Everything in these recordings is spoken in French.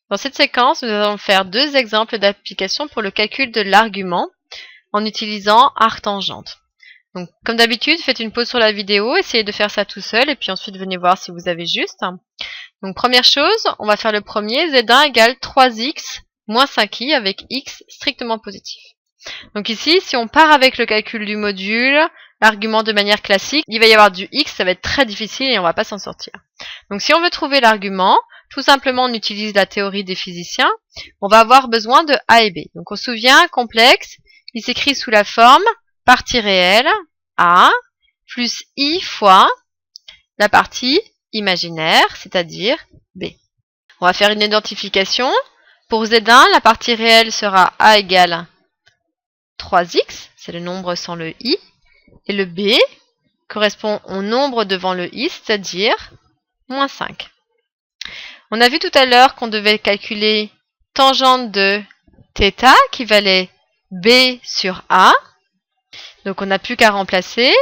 Dans cette séquence, nous allons faire deux exemples d'application pour le calcul de l'argument en utilisant arctangente. Donc, comme d'habitude, faites une pause sur la vidéo, essayez de faire ça tout seul et puis ensuite venez voir si vous avez juste. Donc, première chose, on va faire le premier, z1 égale 3x moins 5i avec x strictement positif. Donc ici, si on part avec le calcul du module, l'argument de manière classique, il va y avoir du x, ça va être très difficile et on va pas s'en sortir. Donc si on veut trouver l'argument, tout simplement on utilise la théorie des physiciens, on va avoir besoin de a et b. Donc on se souvient, complexe, il s'écrit sous la forme partie réelle, a, plus i fois la partie imaginaire, c'est-à-dire b. On va faire une identification. Pour z1, la partie réelle sera a égale 3x, c'est le nombre sans le i, et le b correspond au nombre devant le i, c'est-à-dire moins 5. On a vu tout à l'heure qu'on devait calculer tangente de θ qui valait b sur a. Donc on n'a plus qu'à remplacer.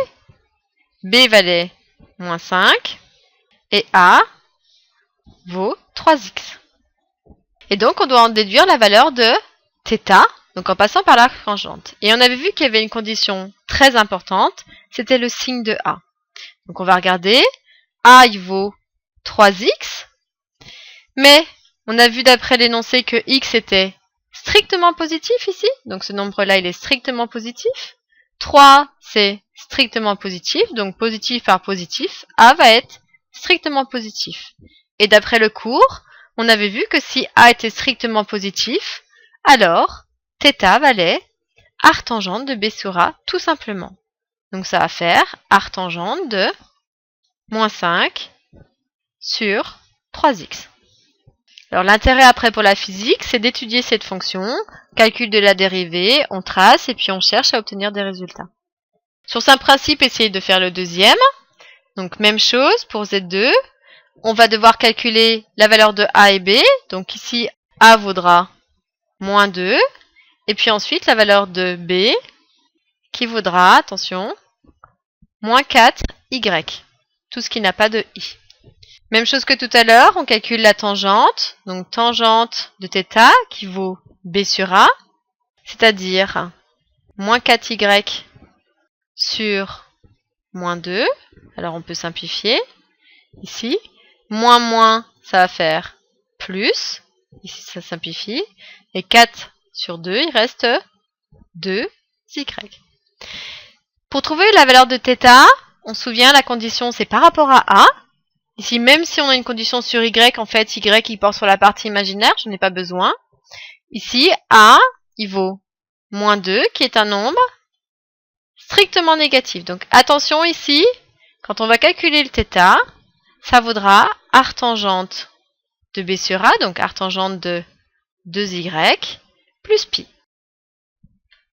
B valait moins 5 et a vaut 3x. Et donc on doit en déduire la valeur de θ, donc en passant par l'arctangente. Et on avait vu qu'il y avait une condition très importante, c'était le signe de a. Donc on va regarder, a il vaut 3x, mais on a vu d'après l'énoncé que x était strictement positif ici, donc ce nombre-là il est strictement positif. 3 c'est strictement positif, donc positif par positif, a va être strictement positif. Et d'après le cours, on avait vu que si a était strictement positif, alors θ valait arctangente de b sur a tout simplement. Donc ça va faire arctangente de moins 5 sur 3x. Alors l'intérêt après pour la physique, c'est d'étudier cette fonction, calcul de la dérivée, on trace et puis on cherche à obtenir des résultats. Sur ce principe, essayez de faire le deuxième. Donc même chose pour Z2, on va devoir calculer la valeur de a et b. Donc ici, a vaudra moins 2. Et puis ensuite, la valeur de b qui vaudra, attention, moins 4y. Tout ce qui n'a pas de i. Même chose que tout à l'heure, on calcule la tangente. Donc tangente de θ qui vaut b sur a, c'est-à-dire moins 4y sur moins 2. Alors on peut simplifier. Ici, moins moins, ça va faire plus. Ici, ça simplifie. Et 4 sur 2, il reste 2y. Pour trouver la valeur de θ, on se souvient, la condition, c'est par rapport à a. Ici, même si on a une condition sur y, en fait, y, il porte sur la partie imaginaire, je n'ai pas besoin. Ici, a, il vaut moins 2, qui est un nombre strictement négatif. Donc, attention ici, quand on va calculer le θ, ça vaudra arctangente de b sur a, donc arctangente de 2y, plus pi.